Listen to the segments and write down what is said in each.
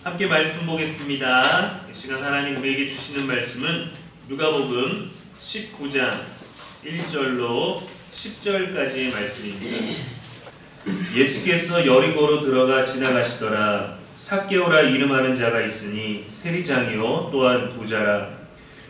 함께 말씀 보겠습니다. 이 시간 하나님 우리에게 주시는 말씀은 누가복음 19장 1절로 10절까지의 말씀입니다. 예수께서 여리고로 들어가 지나가시더라. 삭개오라 이름하는 자가 있으니 세리장이요 또한 부자라.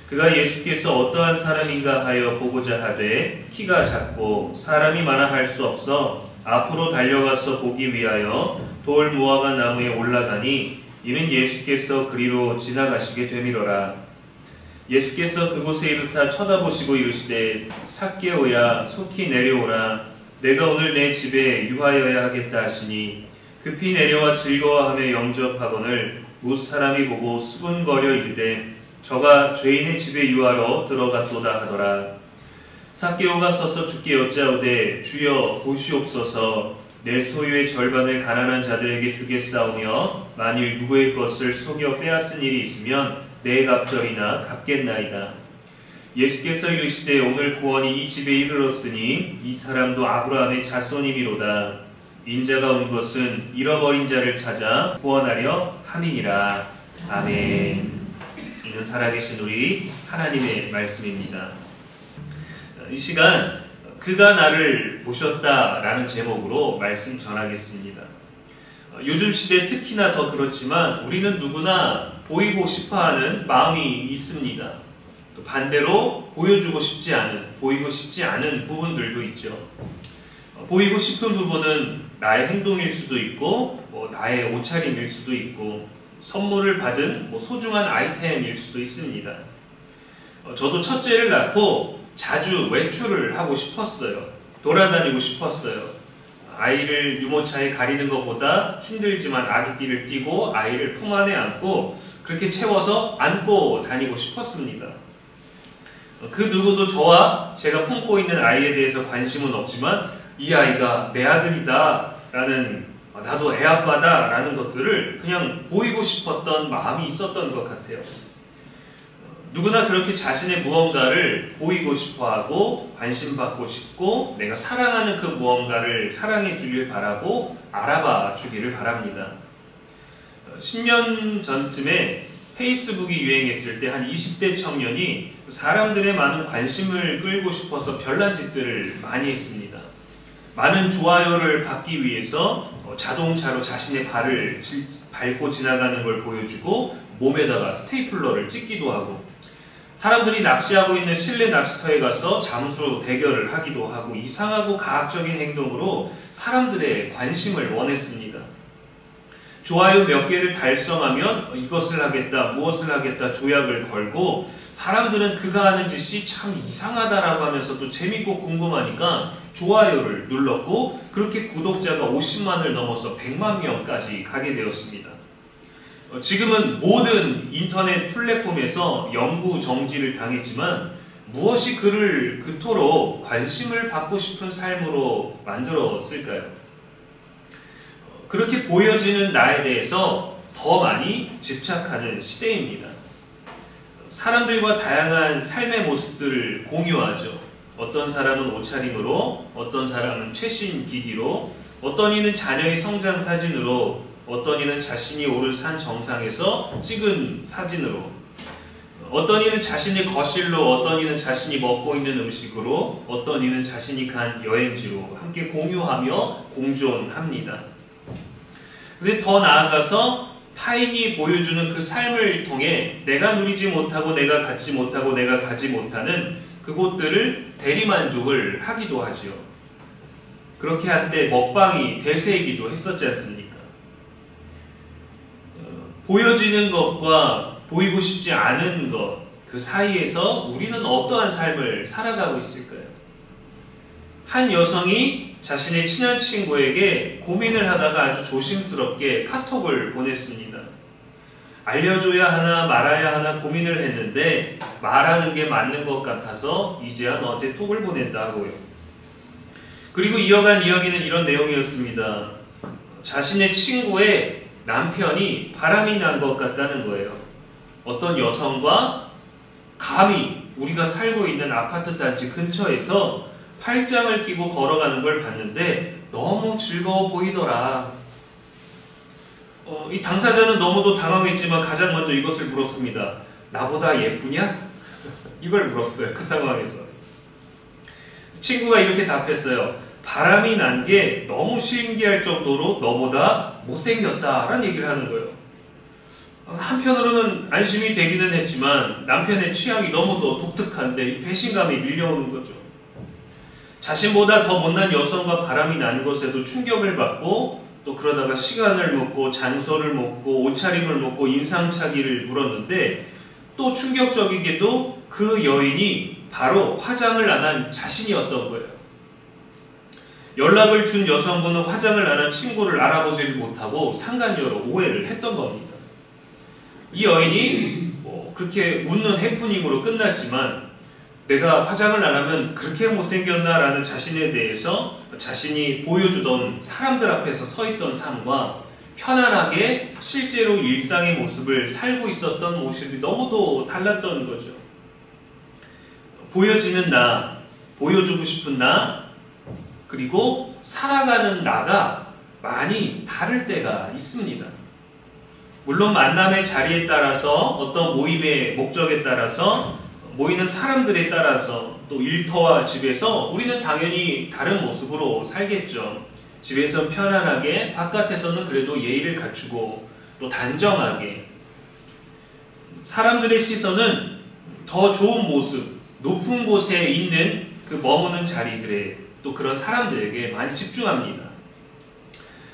그가 예수께서 어떠한 사람인가 하여 보고자 하되 키가 작고 사람이 많아 할 수 없어 앞으로 달려가서 보기 위하여 돌 무화과 나무에 올라가니 이는 예수께서 그리로 지나가시게 되미로라. 예수께서 그곳에 이르사 쳐다보시고 이르시되 삭개오야 속히 내려오라. 내가 오늘 내 집에 유하여야 하겠다 하시니 급히 내려와 즐거워하며 영접하거늘 무사람이 보고 수군거려 이르되 저가 죄인의 집에 유하러 들어갔도다 하더라. 삭개오가 서서 주께 여짜오되 주여 보시옵소서 내 소유의 절반을 가난한 자들에게 주겠사오며 만일 누구의 것을 속여 빼앗은 일이 있으면 내 갑절이나 갚겠나이다. 예수께서 이르시되 오늘 구원이 이 집에 이르렀으니 이 사람도 아브라함의 자손이미로다. 인자가 온 것은 잃어버린 자를 찾아 구원하려 함이니라. 아멘. 이는 살아계신 우리 하나님의 말씀입니다. 이 시간 그가 나를 보셨다라는 제목으로 말씀 전하겠습니다. 요즘 시대 특히나 더 그렇지만 우리는 누구나 보이고 싶어하는 마음이 있습니다. 또 반대로 보이고 싶지 않은 부분들도 있죠. 보이고 싶은 부분은 나의 행동일 수도 있고 나의 옷차림일 수도 있고 선물을 받은 소중한 아이템일 수도 있습니다. 저도 첫째를 낳고 자주 외출을 하고 싶었어요. 돌아다니고 싶었어요. 아이를 유모차에 가리는 것보다 힘들지만 아기띠를 띠고 아이를 품 안에 안고 그렇게 채워서 안고 다니고 싶었습니다. 그 누구도 저와 제가 품고 있는 아이에 대해서 관심은 없지만 이 아이가 내 아들이다 라는 나도 애아빠다 라는 것들을 그냥 보이고 싶었던 마음이 있었던 것 같아요. 누구나 그렇게 자신의 무언가를 보이고 싶어하고 관심받고 싶고 내가 사랑하는 그 무언가를 사랑해 주길 바라고 알아봐 주기를 바랍니다. 10년 전쯤에 페이스북이 유행했을 때 한 20대 청년이 사람들의 많은 관심을 끌고 싶어서 별난 짓들을 많이 했습니다. 많은 좋아요를 받기 위해서 자동차로 자신의 발을 밟고 지나가는 걸 보여주고 몸에다가 스테이플러를 찍기도 하고 사람들이 낚시하고 있는 실내 낚시터에 가서 잠수 대결을 하기도 하고 이상하고 가학적인 행동으로 사람들의 관심을 원했습니다. 좋아요 몇 개를 달성하면 이것을 하겠다 무엇을 하겠다 조약을 걸고 사람들은 그가 하는 짓이 참 이상하다라고 하면서도 재밌고 궁금하니까 좋아요를 눌렀고 그렇게 구독자가 50만을 넘어서 100만 명까지 가게 되었습니다. 지금은 모든 인터넷 플랫폼에서 영구 정지를 당했지만 무엇이 그를 그토록 관심을 받고 싶은 삶으로 만들었을까요? 그렇게 보여지는 나에 대해서 더 많이 집착하는 시대입니다. 사람들과 다양한 삶의 모습들을 공유하죠. 어떤 사람은 옷차림으로, 어떤 사람은 최신 기기로, 어떤 이는 자녀의 성장 사진으로, 어떤 이는 자신이 오른 산 정상에서 찍은 사진으로, 어떤 이는 자신의 거실로, 어떤 이는 자신이 먹고 있는 음식으로, 어떤 이는 자신이 간 여행지로 함께 공유하며 공존합니다. 근데 더 나아가서 타인이 보여주는 그 삶을 통해 내가 누리지 못하고 내가 갖지 못하고 내가 가지 못하는 그곳들을 대리만족을 하기도 하지요. 그렇게 한때 먹방이 대세이기도 했었지 않습니까? 보여지는 것과 보이고 싶지 않은 것, 그 사이에서 우리는 어떠한 삶을 살아가고 있을까요? 한 여성이 자신의 친한 친구에게 고민을 하다가 아주 조심스럽게 카톡을 보냈습니다. 알려줘야 하나 말아야 하나 고민을 했는데 말하는 게 맞는 것 같아서 이제야 너한테 톡을 보낸다고요. 그리고 이어간 이야기는 이런 내용이었습니다. 자신의 친구의 남편이 바람이 난 것 같다는 거예요. 어떤 여성과 감히 우리가 살고 있는 아파트 단지 근처에서 팔짱을 끼고 걸어가는 걸 봤는데 너무 즐거워 보이더라. 이 당사자는 너무도 당황했지만 가장 먼저 이것을 물었습니다. 나보다 예쁘냐? 이걸 물었어요. 그 상황에서. 친구가 이렇게 답했어요. 바람이 난 게 너무 신기할 정도로 너보다 못생겼다라는 얘기를 하는 거예요. 한편으로는 안심이 되기는 했지만 남편의 취향이 너무도 독특한데 이 배신감이 밀려오는 거죠. 자신보다 더 못난 여성과 바람이 난 것에도 충격을 받고 또 그러다가 시간을 묻고 장소를 묻고 옷차림을 묻고 인상착의를 물었는데 또 충격적이게도 그 여인이 바로 화장을 안 한 자신이었던 거예요. 연락을 준 여성분은 화장을 안 한 친구를 알아보지를 못하고 상간녀로 오해를 했던 겁니다. 이 여인이 그렇게 웃는 해프닝으로 끝났지만 내가 화장을 안 하면 그렇게 못생겼나 라는 자신에 대해서 자신이 보여주던 사람들 앞에서 서 있던 삶과 편안하게 실제로 일상의 모습을 살고 있었던 모습이 너무도 달랐던 거죠. 보여지는 나, 보여주고 싶은 나, 그리고 살아가는 나가 많이 다를 때가 있습니다. 물론 만남의 자리에 따라서 어떤 모임의 목적에 따라서 모이는 사람들에 따라서 또 일터와 집에서 우리는 당연히 다른 모습으로 살겠죠. 집에서는 편안하게, 바깥에서는 그래도 예의를 갖추고 또 단정하게. 사람들의 시선은 더 좋은 모습, 높은 곳에 있는 그 머무는 자리들에 또 그런 사람들에게 많이 집중합니다.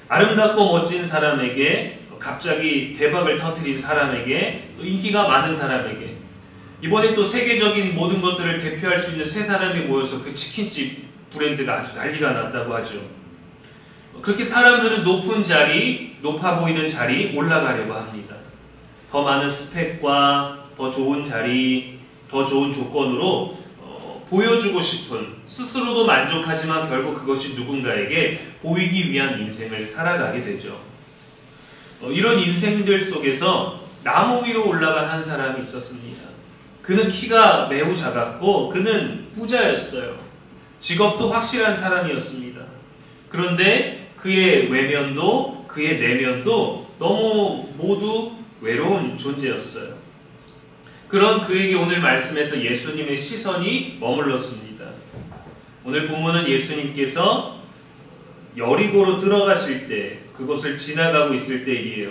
아름답고 멋진 사람에게, 갑자기 대박을 터뜨린 사람에게, 또 인기가 많은 사람에게, 이번에 또 세계적인 모든 것들을 대표할 수 있는 세 사람이 모여서 그 치킨집 브랜드가 아주 난리가 났다고 하죠. 그렇게 사람들은 높은 자리, 높아 보이는 자리 올라가려고 합니다. 더 많은 스펙과 더 좋은 자리, 더 좋은 조건으로 보여주고 싶은, 스스로도 만족하지만 결국 그것이 누군가에게 보이기 위한 인생을 살아가게 되죠. 이런 인생들 속에서 나무 위로 올라간 한 사람이 있었습니다. 그는 키가 매우 작았고 그는 부자였어요. 직업도 확실한 사람이었습니다. 그런데 그의 외면도 그의 내면도 너무 모두 외로운 존재였어요. 그런 그에게 오늘 말씀에서 예수님의 시선이 머물렀습니다. 오늘 본문은 예수님께서 여리고로 들어가실 때, 그곳을 지나가고 있을 때이에요.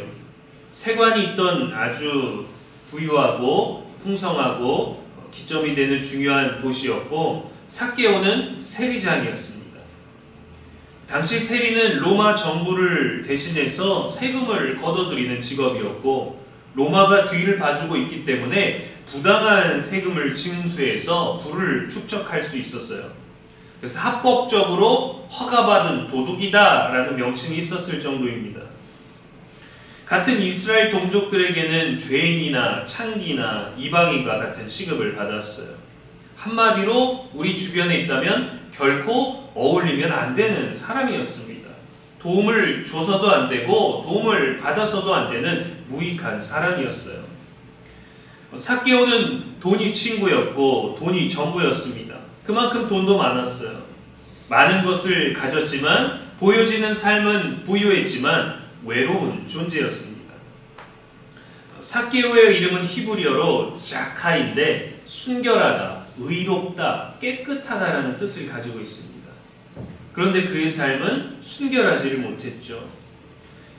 세관이 있던 아주 부유하고 풍성하고 기점이 되는 중요한 도시였고 삭개오는 세리장이었습니다. 당시 세리는 로마 정부를 대신해서 세금을 걷어들이는 직업이었고 로마가 뒤를 봐주고 있기 때문에 부당한 세금을 징수해서 부를 축적할 수 있었어요. 그래서 합법적으로 허가받은 도둑이다 라는 명칭이 있었을 정도입니다. 같은 이스라엘 동족들에게는 죄인이나 창기나 이방인과 같은 취급을 받았어요. 한마디로 우리 주변에 있다면 결코 어울리면 안 되는 사람이었습니다. 도움을 줘서도 안 되고 도움을 받아서도 안 되는 무익한 사람이었어요. 삭개오는 돈이 친구였고 돈이 전부였습니다. 그만큼 돈도 많았어요. 많은 것을 가졌지만 보여지는 삶은 부유했지만 외로운 존재였습니다. 삭개오의 이름은 히브리어로 자카인데 순결하다, 의롭다, 깨끗하다라는 뜻을 가지고 있습니다. 그런데 그의 삶은 순결하지를 못했죠.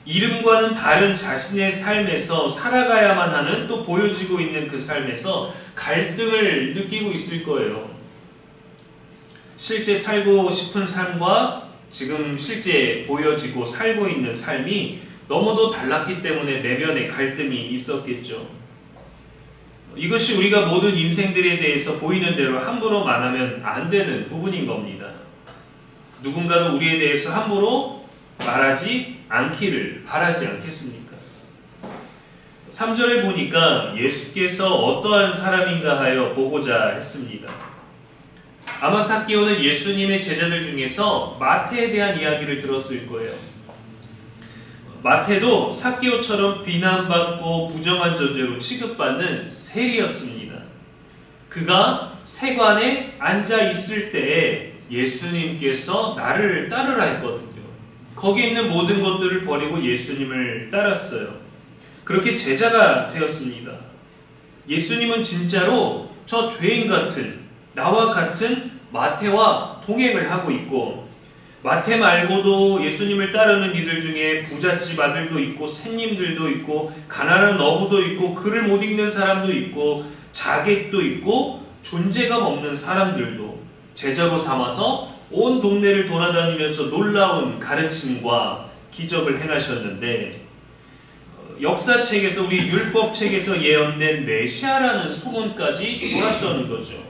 이름과는 다른 자신의 삶에서 살아가야만 하는, 또 보여지고 있는 그 삶에서 갈등을 느끼고 있을 거예요. 실제 살고 싶은 삶과 지금 실제 보여지고 살고 있는 삶이 너무도 달랐기 때문에 내면에 갈등이 있었겠죠. 이것이 우리가 모든 인생들에 대해서 보이는 대로 함부로 말하면 안 되는 부분인 겁니다. 누군가는 우리에 대해서 함부로 말하지 않기를 바라지 않겠습니까? 3절에 보니까 예수께서 어떠한 사람인가 하여 보고자 했습니다. 아마 삭개오는 예수님의 제자들 중에서 마태에 대한 이야기를 들었을 거예요. 마태도 삭개오처럼 비난받고 부정한 존재로 취급받는 세리였습니다. 그가 세관에 앉아 있을 때에 예수님께서 나를 따르라 했거든요. 거기 있는 모든 것들을 버리고 예수님을 따랐어요. 그렇게 제자가 되었습니다. 예수님은 진짜로 저 죄인 같은, 나와 같은 마태와 동행을 하고 있고, 마태 말고도 예수님을 따르는 이들 중에 부잣집 아들도 있고 샌님들도 있고 가난한 어부도 있고 글을 못 읽는 사람도 있고 자객도 있고 존재감 없는 사람들도 제자로 삼아서 온 동네를 돌아다니면서 놀라운 가르침과 기적을 행하셨는데, 역사책에서, 우리 율법책에서 예언된 메시아라는 소문까지 돌았던 거죠.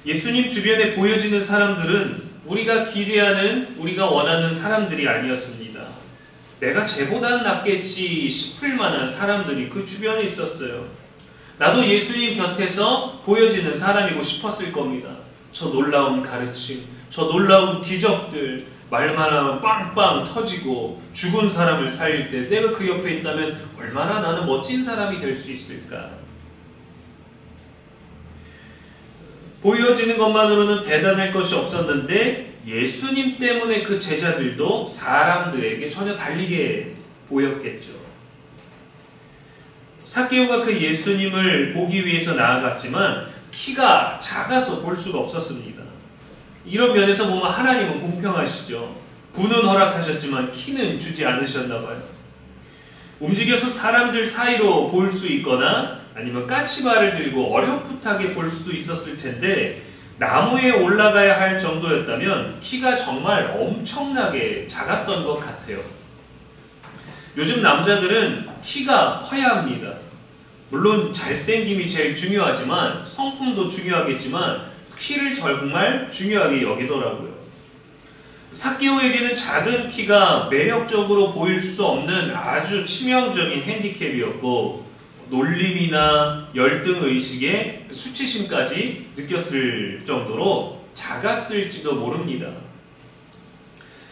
예수님 주변에 보여지는 사람들은 우리가 기대하는, 우리가 원하는 사람들이 아니었습니다. 내가 쟤보단 낫겠지 싶을 만한 사람들이 그 주변에 있었어요. 나도 예수님 곁에서 보여지는 사람이고 싶었을 겁니다. 저 놀라운 가르침, 저 놀라운 기적들, 말만 하면 빵빵 터지고 죽은 사람을 살릴 때 내가 그 옆에 있다면 얼마나 나는 멋진 사람이 될 수 있을까. 보여지는 것만으로는 대단할 것이 없었는데 예수님 때문에 그 제자들도 사람들에게 전혀 다르게 보였겠죠. 삭개오가 그 예수님을 보기 위해서 나아갔지만 키가 작아서 볼 수가 없었습니다. 이런 면에서 보면 하나님은 공평하시죠. 부는 허락하셨지만 키는 주지 않으셨나 봐요. 움직여서 사람들 사이로 볼 수 있거나 아니면 까치발을 들고 어렴풋하게 볼 수도 있었을 텐데, 나무에 올라가야 할 정도였다면 키가 정말 엄청나게 작았던 것 같아요. 요즘 남자들은 키가 커야 합니다. 물론 잘생김이 제일 중요하지만, 성품도 중요하겠지만 키를 정말 중요하게 여기더라고요. 삭개오에게는 작은 키가 매력적으로 보일 수 없는 아주 치명적인 핸디캡이었고, 놀림이나 열등의식에 수치심까지 느꼈을 정도로 작았을지도 모릅니다.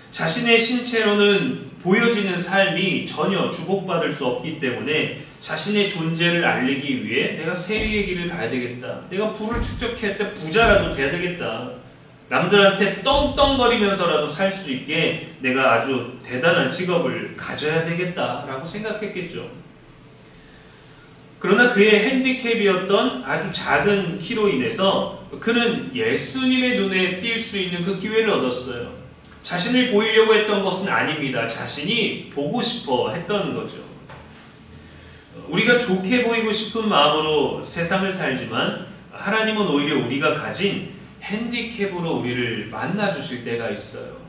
자신의 신체로는 보여지는 삶이 전혀 주목받을 수 없기 때문에 자신의 존재를 알리기 위해 내가 세리의 길을 가야 되겠다, 내가 부를 축적해야 때 부자라도 돼야 되겠다, 남들한테 떵떵거리면서라도 살 수 있게 내가 아주 대단한 직업을 가져야 되겠다라고 생각했겠죠. 그러나 그의 핸디캡이었던 아주 작은 키로 인해서 그는 예수님의 눈에 띌 수 있는 그 기회를 얻었어요. 자신을 보이려고 했던 것은 아닙니다. 자신이 보고 싶어 했던 거죠. 우리가 좋게 보이고 싶은 마음으로 세상을 살지만 하나님은 오히려 우리가 가진 핸디캡으로 우리를 만나주실 때가 있어요.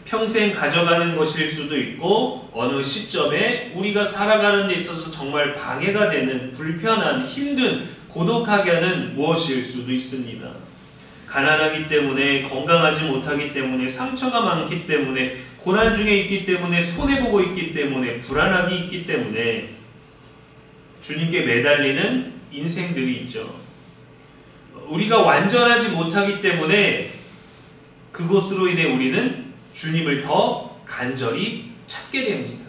평생 가져가는 것일 수도 있고, 어느 시점에 우리가 살아가는 데 있어서 정말 방해가 되는 불편한, 힘든, 고독하게 하는 무엇일 수도 있습니다. 가난하기 때문에, 건강하지 못하기 때문에, 상처가 많기 때문에, 고난 중에 있기 때문에, 손해보고 있기 때문에, 불안하기 있기 때문에 주님께 매달리는 인생들이 있죠. 우리가 완전하지 못하기 때문에 그것으로 인해 우리는 주님을 더 간절히 찾게 됩니다.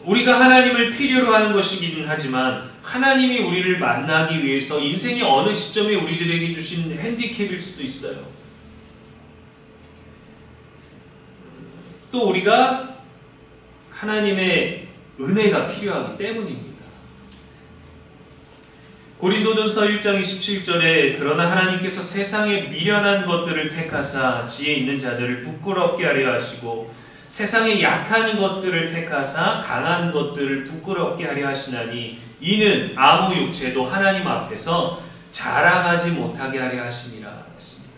우리가 하나님을 필요로 하는 것이긴 하지만 하나님이 우리를 만나기 위해서 인생의 어느 시점에 우리들에게 주신 핸디캡일 수도 있어요. 또 우리가 하나님의 은혜가 필요하기 때문입니다. 고린도전서 1장 27절에 그러나 하나님께서 세상에 미련한 것들을 택하사 지혜 있는 자들을 부끄럽게 하려 하시고 세상에 약한 것들을 택하사 강한 것들을 부끄럽게 하려 하시나니 이는 아무 육체도 하나님 앞에서 자랑하지 못하게 하려 하심이라 했습니다.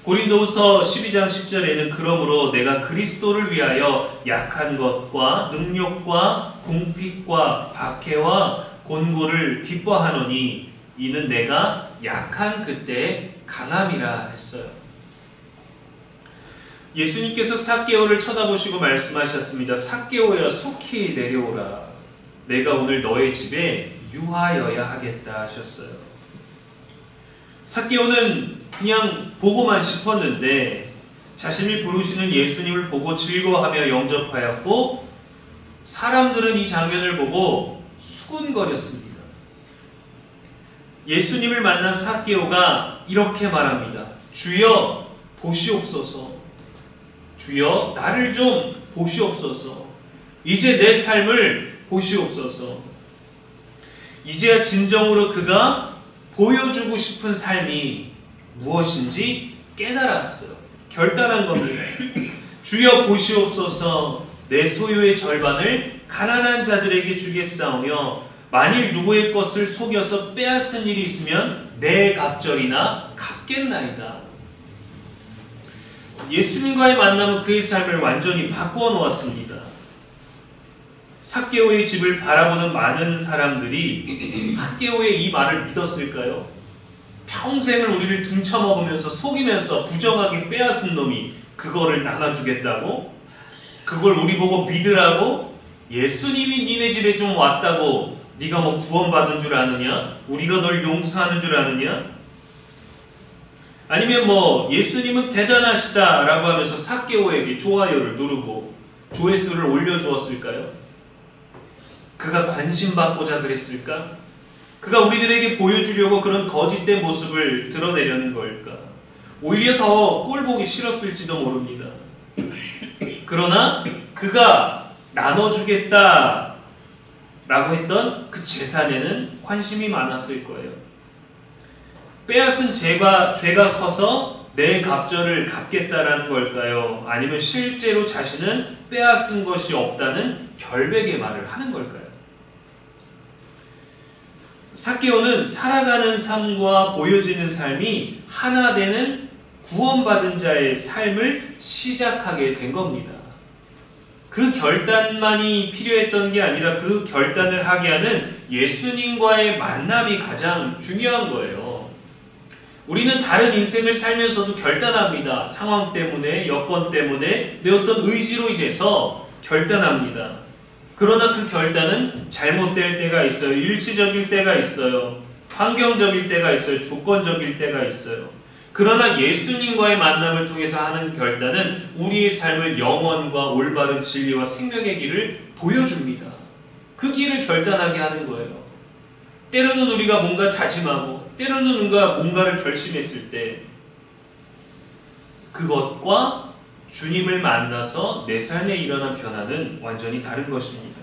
고린도서 12장 10절에는 그러므로 내가 그리스도를 위하여 약한 것과 능욕과 궁핍과 박해와 곤고를 기뻐하노니 이는 내가 약한 그때의 강함이라 했어요. 예수님께서 삭개오를 쳐다보시고 말씀하셨습니다. 삭개오여 속히 내려오라. 내가 오늘 너의 집에 유하여야 하겠다 하셨어요. 삭개오는 그냥 보고만 싶었는데 자신을 부르시는 예수님을 보고 즐거워하며 영접하였고, 사람들은 이 장면을 보고 수군거렸습니다. 예수님을 만난 삭개오가 이렇게 말합니다. 주여 보시옵소서. 주여 나를 좀 보시옵소서. 이제 내 삶을 보시옵소서. 이제야 진정으로 그가 보여주고 싶은 삶이 무엇인지 깨달았어요. 결단한 겁니다. 주여 보시옵소서. 내 소유의 절반을 가난한 자들에게 주겠사오며 만일 누구의 것을 속여서 빼앗은 일이 있으면 내 갑절이나 갚겠나이다. 예수님과의 만남은 그의 삶을 완전히 바꾸어 놓았습니다. 삭개오의 집을 바라보는 많은 사람들이 삭개오의 이 말을 믿었을까요? 평생을 우리를 등쳐먹으면서 속이면서 부정하게 빼앗은 놈이 그거를 나눠주겠다고? 그걸 우리 보고 믿으라고? 예수님이 니네 집에 좀 왔다고 네가 뭐 구원받은 줄 아느냐? 우리가 널 용서하는 줄 아느냐? 아니면 뭐 예수님은 대단하시다 라고 하면서 삭개오에게 좋아요를 누르고 조회수를 올려주었을까요? 그가 관심받고자 그랬을까? 그가 우리들에게 보여주려고 그런 거짓된 모습을 드러내려는 걸까? 오히려 더 꼴보기 싫었을지도 모릅니다. 그러나 그가 나눠주겠다 라고 했던 그 재산에는 관심이 많았을 거예요. 빼앗은 죄가 커서 내 갑절을 갚겠다라는 걸까요? 아니면 실제로 자신은 빼앗은 것이 없다는 결백의 말을 하는 걸까요? 삭개오는 살아가는 삶과 보여지는 삶이 하나 되는 구원받은 자의 삶을 시작하게 된 겁니다. 그 결단만이 필요했던 게 아니라 그 결단을 하게 하는 예수님과의 만남이 가장 중요한 거예요. 우리는 다른 인생을 살면서도 결단합니다. 상황 때문에, 여건 때문에, 내 어떤 의지로 인해서 결단합니다. 그러나 그 결단은 잘못될 때가 있어요. 일시적일 때가 있어요. 환경적일 때가 있어요. 조건적일 때가 있어요. 그러나 예수님과의 만남을 통해서 하는 결단은 우리의 삶을 영원과 올바른 진리와 생명의 길을 보여줍니다. 그 길을 결단하게 하는 거예요. 때로는 우리가 뭔가 다짐하고 때로는 뭔가를 결심했을 때 그것과 주님을 만나서 내 삶에 일어난 변화는 완전히 다른 것입니다.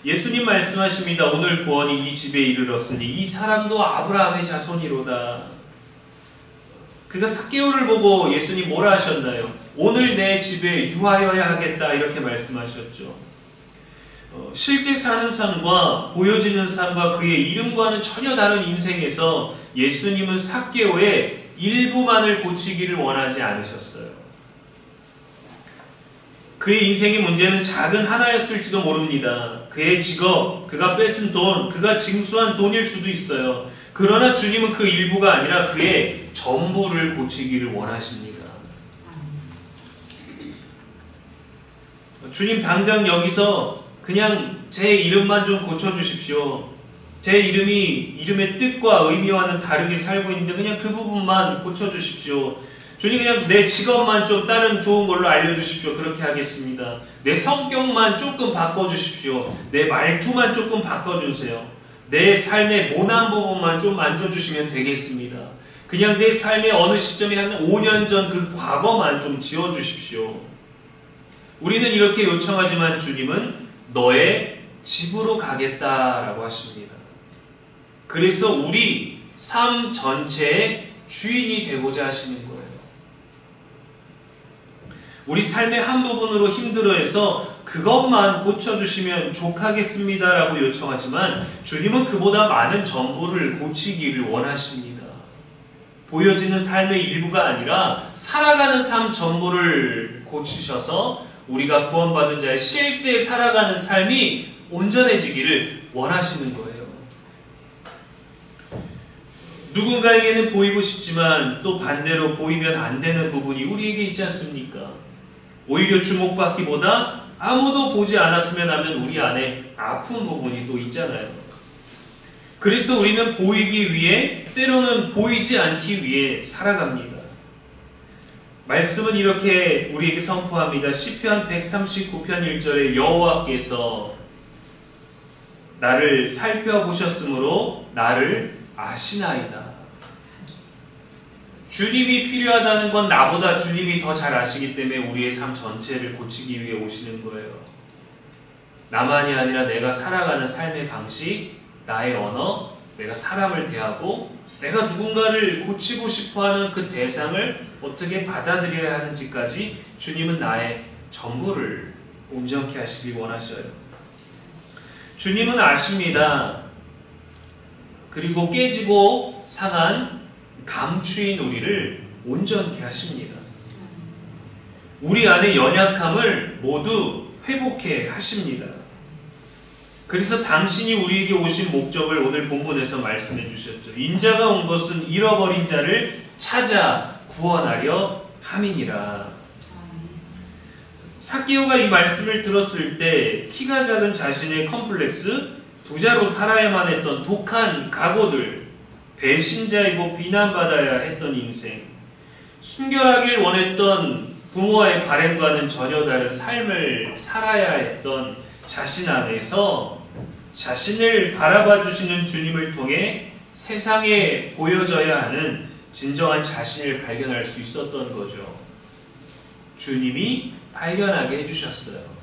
예수님 말씀하십니다. 오늘 구원이 이 집에 이르렀으니 이 사람도 아브라함의 자손이로다. 그가 삭개오를 보고 예수님 뭐라 하셨나요? 오늘 내 집에 유하여야 하겠다 이렇게 말씀하셨죠. 실제 사는 삶과 보여지는 삶과 그의 이름과는 전혀 다른 인생에서 예수님은 삭개오의 일부만을 고치기를 원하지 않으셨어요. 그의 인생의 문제는 작은 하나였을지도 모릅니다. 그의 직업, 그가 뺏은 돈, 그가 징수한 돈일 수도 있어요. 그러나 주님은 그 일부가 아니라 그의 전부를 고치기를 원하십니다. 주님 당장 여기서 그냥 제 이름만 좀 고쳐주십시오. 제 이름의 뜻과 의미와는 다르게 살고 있는데 그냥 그 부분만 고쳐주십시오. 주님 그냥 내 직업만 좀 다른 좋은 걸로 알려주십시오. 그렇게 하겠습니다. 내 성격만 조금 바꿔주십시오. 내 말투만 조금 바꿔주세요. 내 삶의 모난 부분만 좀 만져주시면 되겠습니다. 그냥 내 삶의 어느 시점에 한 5년 전 그 과거만 좀 지워주십시오. 우리는 이렇게 요청하지만 주님은 너의 집으로 가겠다라고 하십니다. 그래서 우리 삶 전체의 주인이 되고자 하시는 거예요. 우리 삶의 한 부분으로 힘들어해서 그것만 고쳐주시면 족하겠습니다라고 요청하지만 주님은 그보다 많은 전부를 고치기를 원하십니다. 보여지는 삶의 일부가 아니라 살아가는 삶 전부를 고치셔서 우리가 구원받은 자의 실제 살아가는 삶이 온전해지기를 원하시는 거예요. 누군가에게는 보이고 싶지만 또 반대로 보이면 안 되는 부분이 우리에게 있지 않습니까? 오히려 주목받기보다 아무도 보지 않았으면 하면 우리 안에 아픈 부분이 또 있잖아요. 그래서 우리는 보이기 위해 때로는 보이지 않기 위해 살아갑니다. 말씀은 이렇게 우리에게 선포합니다. 시편 139편 1절에 여호와께서 나를 살펴보셨으므로 나를 아시나이다. 주님이 필요하다는 건 나보다 주님이 더 잘 아시기 때문에 우리의 삶 전체를 고치기 위해 오시는 거예요. 나만이 아니라 내가 살아가는 삶의 방식, 나의 언어, 내가 사람을 대하고 내가 누군가를 고치고 싶어하는 그 대상을 어떻게 받아들여야 하는지까지 주님은 나의 전부를 온전케 하시길 원하셔요. 주님은 아십니다. 그리고 깨지고 상한 감추인 우리를 온전케 하십니다. 우리 안의 연약함을 모두 회복해 하십니다. 그래서 당신이 우리에게 오신 목적을 오늘 본문에서 말씀해 주셨죠. 인자가 온 것은 잃어버린 자를 찾아 구원하려 함이니라. 삭개오가 이 말씀을 들었을 때 키가 작은 자신의 컴플렉스, 부자로 살아야만 했던 독한 각오들, 배신자이고 비난받아야 했던 인생, 순결하길 원했던 부모와의 바램과는 전혀 다른 삶을 살아야 했던 자신 안에서 자신을 바라봐 주시는 주님을 통해 세상에 보여져야 하는 진정한 자신을 발견할 수 있었던 거죠. 주님이 발견하게 해주셨어요.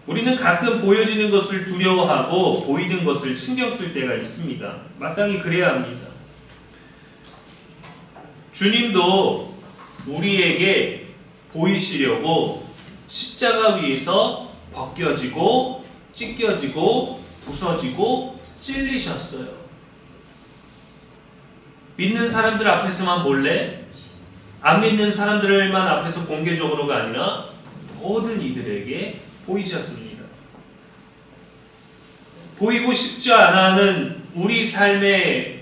우리는 가끔 보여지는 것을 두려워하고 보이는 것을 신경 쓸 때가 있습니다. 마땅히 그래야 합니다. 주님도 우리에게 보이시려고 십자가 위에서 벗겨지고 찢겨지고 부서지고 찔리셨어요. 믿는 사람들 앞에서만 몰래, 안 믿는 사람들만 앞에서 공개적으로가 아니라 모든 이들에게 보이셨습니다. 보이고 싶지 않아 하는 우리 삶의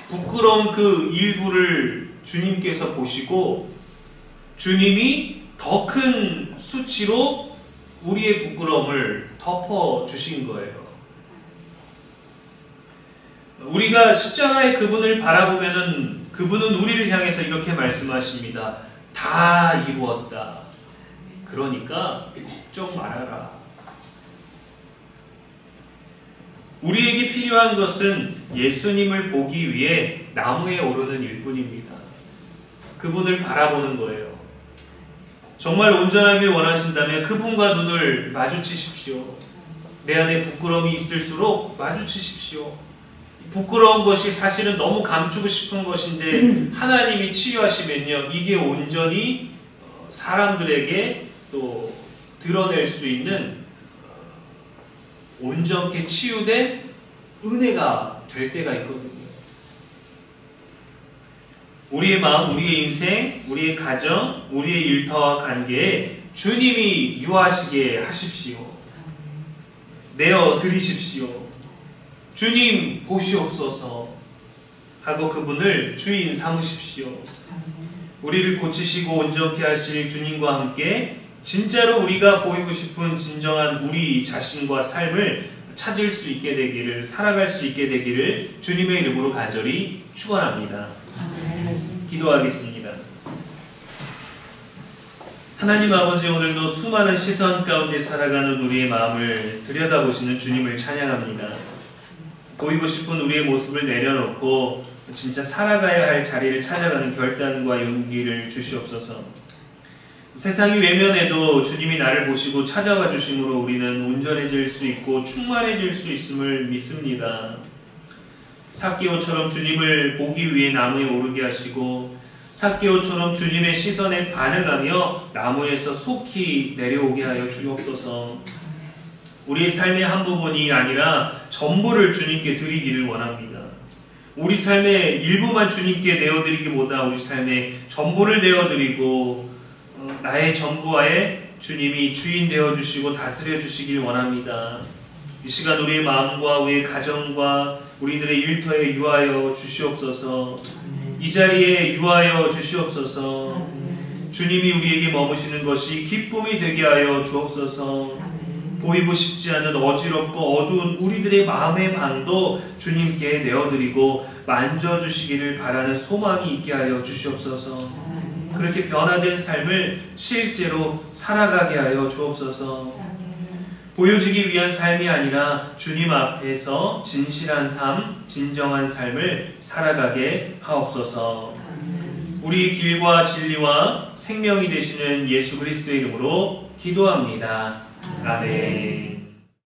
부끄러운 그 일부를 주님께서 보시고 주님이 더 큰 수치로 우리의 부끄러움을 덮어주신 거예요. 우리가 십자가의 그분을 바라보면은 그분은 우리를 향해서 이렇게 말씀하십니다. 다 이루었다. 그러니까 걱정 말아라. 우리에게 필요한 것은 예수님을 보기 위해 나무에 오르는 일뿐입니다. 그분을 바라보는 거예요. 정말 온전하길 원하신다면 그분과 눈을 마주치십시오. 내 안에 부끄러움이 있을수록 마주치십시오. 부끄러운 것이 사실은 너무 감추고 싶은 것인데 하나님이 치유하시면요, 이게 온전히 사람들에게 또 드러낼 수 있는 온전케 치유된 은혜가 될 때가 있거든요. 우리의 마음, 우리의 인생, 우리의 가정, 우리의 일터와 관계에 주님이 유하시게 하십시오. 내어 드리십시오. 주님 보시옵소서 하고 그분을 주인 삼으십시오. 우리를 고치시고 온전케 하실 주님과 함께 진짜로 우리가 보이고 싶은 진정한 우리 자신과 삶을 찾을 수 있게 되기를, 살아갈 수 있게 되기를 주님의 이름으로 간절히 축원합니다. 기도하겠습니다. 하나님 아버지, 오늘도 수많은 시선 가운데 살아가는 우리의 마음을 들여다보시는 주님을 찬양합니다. 보이고 싶은 우리의 모습을 내려놓고 진짜 살아가야 할 자리를 찾아가는 결단과 용기를 주시옵소서. 세상이 외면해도 주님이 나를 보시고 찾아와 주심으로 우리는 온전해질 수 있고 충만해질 수 있음을 믿습니다. 삭개오처럼 주님을 보기 위해 나무에 오르게 하시고 삭개오처럼 주님의 시선에 반응하며 나무에서 속히 내려오게 하여 주옵소서. 우리의 삶의 한 부분이 아니라 전부를 주님께 드리기를 원합니다. 우리 삶의 일부만 주님께 내어드리기보다 우리 삶의 전부를 내어드리고 나의 전부와의 주님이 주인 되어주시고 다스려 주시길 원합니다. 이 시간 우리의 마음과 우리의 가정과 우리들의 일터에 유하여 주시옵소서. 이 자리에 유하여 주시옵소서. 주님이 우리에게 머무시는 것이 기쁨이 되게 하여 주옵소서. 보이고 싶지 않은 어지럽고 어두운 우리들의 마음의 방도 주님께 내어드리고 만져주시기를 바라는 소망이 있게 하여 주시옵소서. 그렇게 변화된 삶을 실제로 살아가게 하여 주옵소서. 보여지기 위한 삶이 아니라 주님 앞에서 진실한 삶, 진정한 삶을 살아가게 하옵소서. 우리 길과 진리와 생명이 되시는 예수 그리스도의 이름으로 기도합니다. 아멘.